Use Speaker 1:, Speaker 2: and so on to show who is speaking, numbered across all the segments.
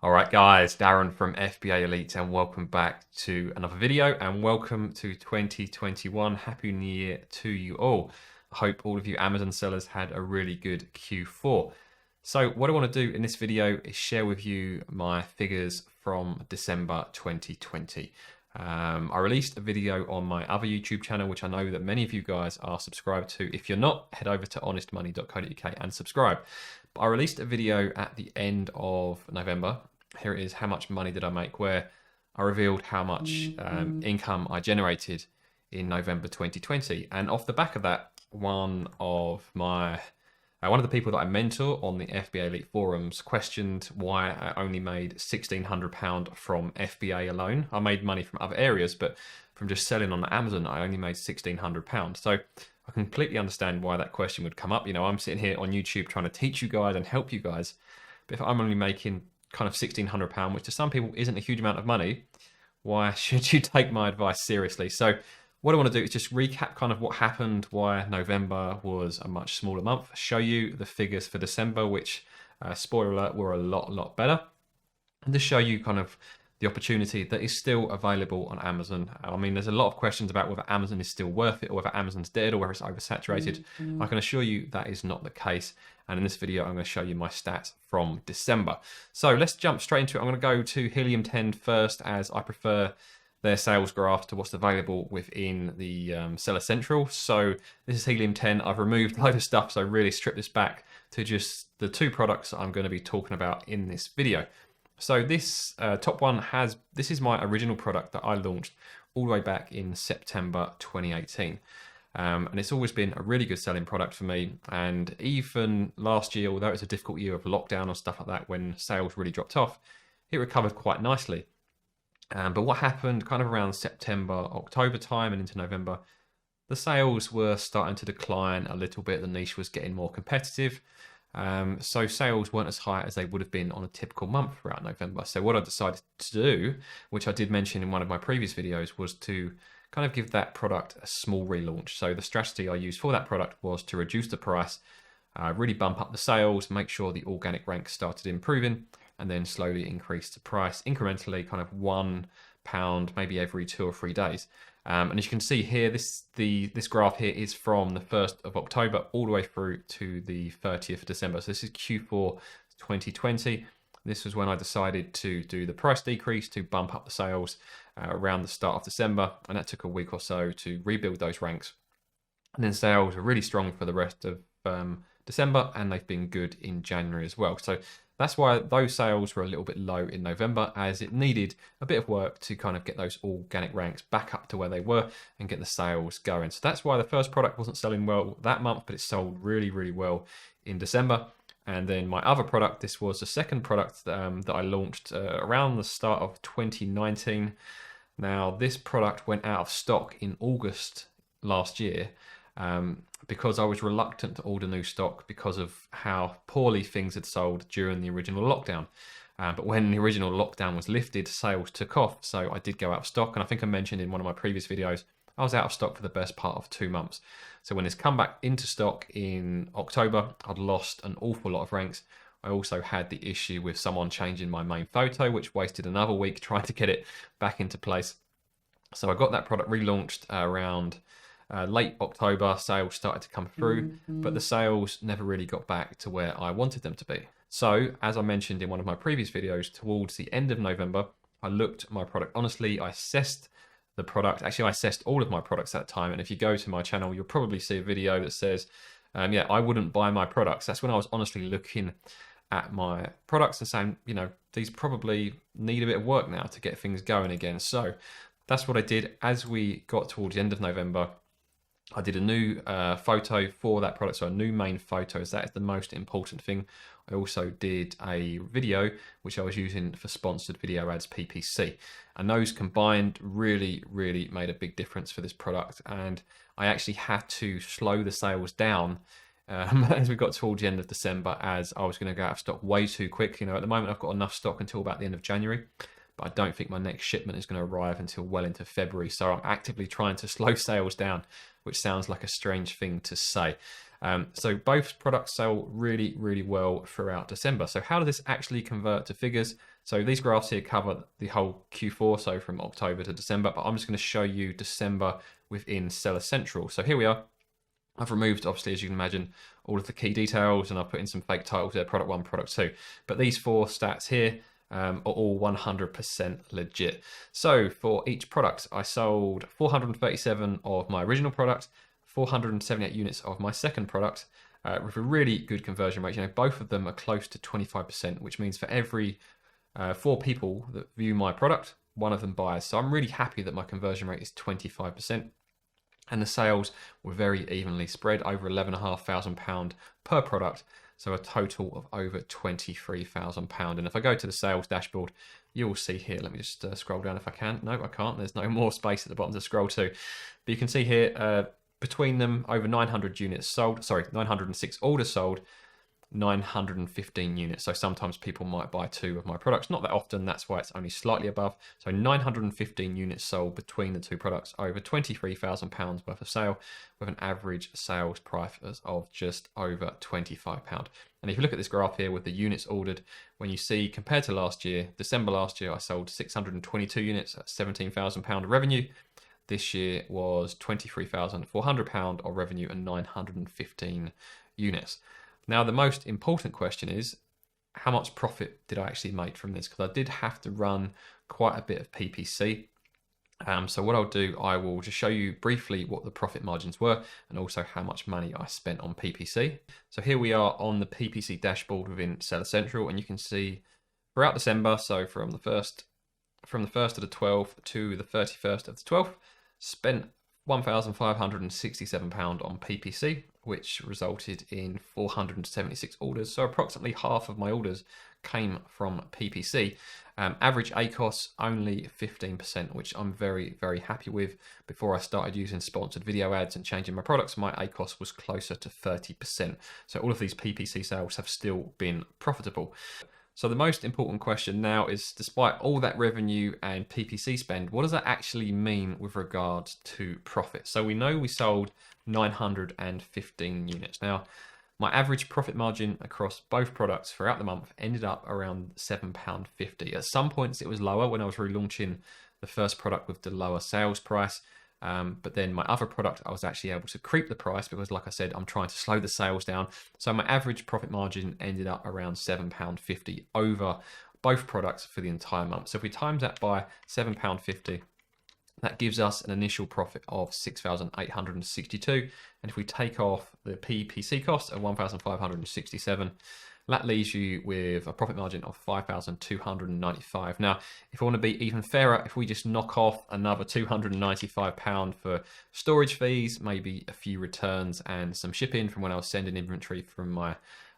Speaker 1: All right, guys, Darren from FBA Elite, and welcome back to another video, and welcome to 2021. Happy New Year to you all. I hope all of you Amazon sellers had a really good Q4. So what I want to do in this video is share with you my figures from December 2020. I released a video on my other YouTube channel, which I know that many of you guys are subscribed to. If you're not, head over to honestmoney.co.uk and subscribe. But I released a video at the end of November. Here it is, how much money did I make, where I revealed how much income I generated in November 2020. And off the back of that, one of the people that I mentor on the FBA Elite forums questioned why I only made £1,600 from FBA alone. I made money from other areas, but from just selling on Amazon, I only made £1,600. So I completely understand why that question would come up. You know, I'm sitting here on YouTube trying to teach you guys and help you guys, but if I'm only making kind of £1,600, which to some people isn't a huge amount of money, why should you take my advice seriously? So what I want to do is just recap kind of what happened, why November was a much smaller month, show you the figures for December, which, spoiler alert, were a lot better, and to show you kind of the opportunity that is still available on Amazon. I mean, there's a lot of questions about whether Amazon is still worth it, or whether Amazon's dead, or whether it's oversaturated. I can assure you that is not the case. And in this video, I'm going to show you my stats from December. So let's jump straight into it. I'm going to go to Helium 10 first, as I prefer their sales graph to what's available within the Seller Central. So this is Helium 10. I've removed a load of stuff, so really stripped this back to just the two products that I'm going to be talking about in this video. So this top one this is my original product that I launched all the way back in September 2018. And it's always been a really good selling product for me. And even last year, although it's a difficult year of lockdown or stuff like that, when sales really dropped off, it recovered quite nicely. But what happened kind of around September, October time and into November, the sales were starting to decline a little bit. The niche was getting more competitive. So sales weren't as high as they would have been on a typical month throughout November. So what I decided to do, which I did mention in one of my previous videos, was to kind of give that product a small relaunch. So the strategy I used for that product was to reduce the price, really bump up the sales, make sure the organic ranks started improving, and then slowly increase the price incrementally, kind of £1 maybe every 2 or 3 days. And as you can see here, this graph here is from the 1st of October all the way through to the 30th of December. So this is Q4 2020. This was when I decided to do the price decrease to bump up the sales around the start of December. And that took a week or so to rebuild those ranks. And then sales were really strong for the rest of December, and they've been good in January as well. So that's why those sales were a little bit low in November, as it needed a bit of work to kind of get those organic ranks back up to where they were and get the sales going. So that's why the first product wasn't selling well that month, but it sold really well in December. And then my other product, this was the second product that I launched around the start of 2019. Now, this product went out of stock in August last year because I was reluctant to order new stock because of how poorly things had sold during the original lockdown. But when the original lockdown was lifted, sales took off. So I did go out of stock. And I think I mentioned in one of my previous videos, I was out of stock for the best part of 2 months. So when it's come back into stock in October, I'd lost an awful lot of ranks. I also had the issue with someone changing my main photo, which wasted another week trying to get it back into place. So I got that product relaunched around late October. Sales started to come through, but the sales never really got back to where I wanted them to be. So as I mentioned in one of my previous videos, towards the end of November, I looked at my product honestly. I assessed the product. Actually, I assessed all of my products at that time. And if you go to my channel, you'll probably see a video that says, yeah, I wouldn't buy my products. That's when I was honestly looking at my products and saying, you know, these probably need a bit of work now to get things going again. So that's what I did. As we got towards the end of November, I did a new photo for that product, so a new main photo, as that is the most important thing. I also did a video which I was using for sponsored video ads, PPC, and those combined really made a big difference for this product. And I actually had to slow the sales down as we got towards the end of December, as I was going to go out of stock way too quick. You know, at the moment I've got enough stock until about the end of January, but I don't think my next shipment is going to arrive until well into February. So I'm actively trying to slow sales down, which sounds like a strange thing to say. So both products sell really well throughout December. So how does this actually convert to figures? So these graphs here cover the whole Q4, so from October to December, but I'm just going to show you December within Seller Central. So here we are. I've removed, obviously, as you can imagine, all of the key details, and I've put in some fake titles there, product 1, product 2. But these 4 stats here are all 100% legit. So for each product, I sold 437 of my original product, 478 units of my second product, with a really good conversion rate. You know, both of them are close to 25%, which means for every 4 people that view my product, 1 of them buys. So I'm really happy that my conversion rate is 25%. And the sales were very evenly spread, over £11,500 per product, so a total of over £23,000. And if I go to the sales dashboard, you will see here, let me just scroll down if I can. No, I can't, there's no more space at the bottom to scroll to. But you can see here, between them, over 900 units sold, sorry, 906 orders sold, 915 units. So sometimes people might buy 2 of my products, not that often, that's why it's only slightly above. So 915 units sold between the 2 products, over £23,000 worth of sale, with an average sales price of just over £25. And if you look at this graph here with the units ordered, when you see compared to last year, December last year, I sold 622 units at £17,000 of revenue. This year was £23,400 of revenue and 915 units. Now, the most important question is, how much profit did I actually make from this? Because I did have to run quite a bit of PPC. So what I'll do, I will just show you briefly what the profit margins were and also how much money I spent on PPC. So here we are on the PPC dashboard within Seller Central, and you can see throughout December, so from the 1st of the 12th to the 31st of the 12th, spent £1,567 on PPC, which resulted in 476 orders. So approximately half of my orders came from PPC. Average ACOS only 15%, which I'm very, very happy with. Before I started using sponsored video ads and changing my products, my ACOS was closer to 30%. So all of these PPC sales have still been profitable. So the most important question now is, despite all that revenue and PPC spend, what does that actually mean with regards to profit? So we know we sold 915 units. Now, my average profit margin across both products throughout the month ended up around £7.50. At some points it was lower when I was relaunching the first product with the lower sales price. But then my other product, I was actually able to creep the price because, like I said, I'm trying to slow the sales down. So my average profit margin ended up around £7.50 over both products for the entire month. So if we times that by £7.50, that gives us an initial profit of £6,862. And if we take off the PPC cost of £1,567, that leaves you with a profit margin of £5,295. Now, if I want to be even fairer, if we just knock off another £295 for storage fees, maybe a few returns and some shipping from when I was sending inventory from my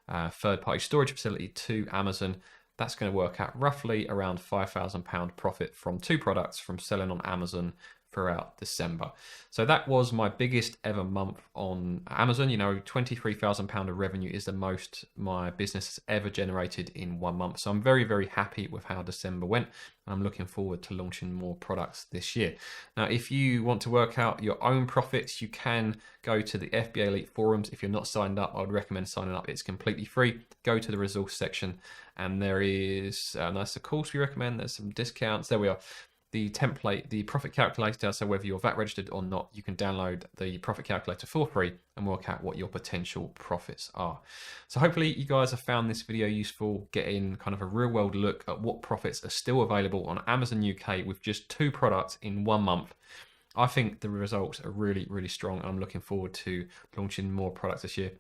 Speaker 1: third-party storage facility to Amazon, that's going to work out roughly around £5,000 profit from 2 products from selling on Amazon throughout December. So that was my biggest ever month on Amazon. You know, £23,000 of revenue is the most my business has ever generated in 1 month. So I'm very, very happy with how December went, and I'm looking forward to launching more products this year. Now, if you want to work out your own profits, you can go to the FBA Elite forums. If you're not signed up, I would recommend signing up. It's completely free. Go to the resource section, and there is, that's a course we recommend. There's some discounts. There we are. The template, the profit calculator, so whether you're VAT registered or not, you can download the profit calculator for free and work out what your potential profits are. So hopefully you guys have found this video useful, getting kind of a real world look at what profits are still available on Amazon UK with just 2 products in 1 month. I think the results are really, really strong, and I'm looking forward to launching more products this year.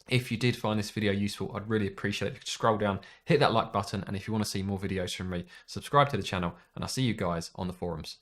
Speaker 1: If you did find this video useful, I'd really appreciate it if you could scroll down, hit that like button, and if you want to see more videos from me, subscribe to the channel, and I'll see you guys on the forums.